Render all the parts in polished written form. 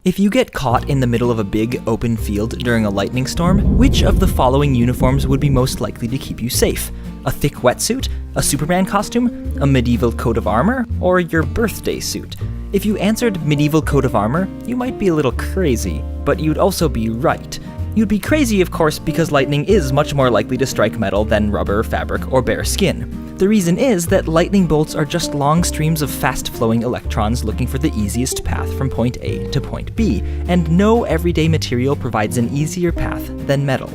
If you get caught in the middle of a big, open field during a lightning storm, which of the following uniforms would be most likely to keep you safe? A thick wetsuit, a Superman costume, a medieval coat of armor, or your birthday suit? If you answered medieval coat of armor, you might be a little crazy, but you'd also be right. You'd be crazy, of course, because lightning is much more likely to strike metal than rubber, fabric, or bare skin. The reason is that lightning bolts are just long streams of fast-flowing electrons looking for the easiest path from point A to point B, and no everyday material provides an easier path than metal.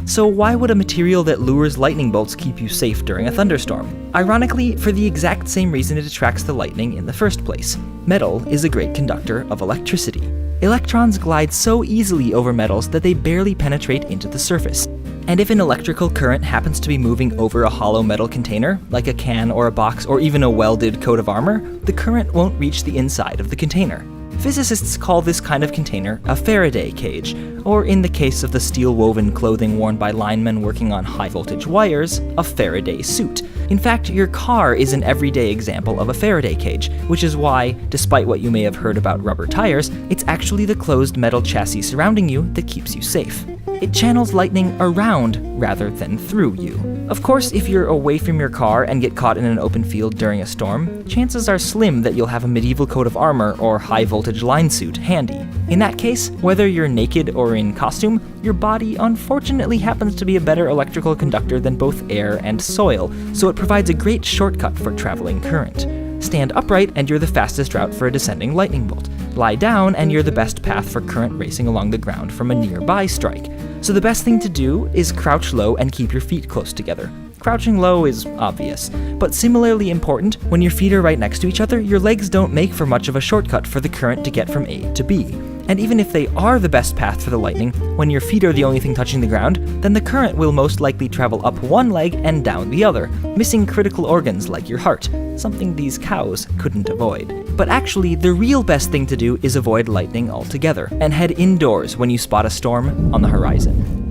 So why would a material that lures lightning bolts keep you safe during a thunderstorm? Ironically, for the exact same reason it attracts the lightning in the first place. Metal is a great conductor of electricity. Electrons glide so easily over metals that they barely penetrate into the surface. And if an electrical current happens to be moving over a hollow metal container, like a can or a box or even a welded coat of armor, the current won't reach the inside of the container. Physicists call this kind of container a Faraday cage, or in the case of the steel-woven clothing worn by linemen working on high-voltage wires, a Faraday suit. In fact, your car is an everyday example of a Faraday cage, which is why, despite what you may have heard about rubber tires, it's actually the closed metal chassis surrounding you that keeps you safe. It channels lightning around rather than through you. Of course, if you're away from your car and get caught in an open field during a storm, chances are slim that you'll have a medieval coat of armor or high-voltage line suit handy. In that case, whether you're naked or in costume, your body unfortunately happens to be a better electrical conductor than both air and soil, so it provides a great shortcut for traveling current. Stand upright and you're the fastest route for a descending lightning bolt. Lie down and you're the best path for current racing along the ground from a nearby strike. So the best thing to do is crouch low and keep your feet close together. Crouching low is obvious, but similarly important, when your feet are right next to each other, your legs don't make for much of a shortcut for the current to get from A to B. And even if they are the best path for the lightning, when your feet are the only thing touching the ground, then the current will most likely travel up one leg and down the other, missing critical organs like your heart, something these cows couldn't avoid. But actually, the real best thing to do is avoid lightning altogether, and head indoors when you spot a storm on the horizon.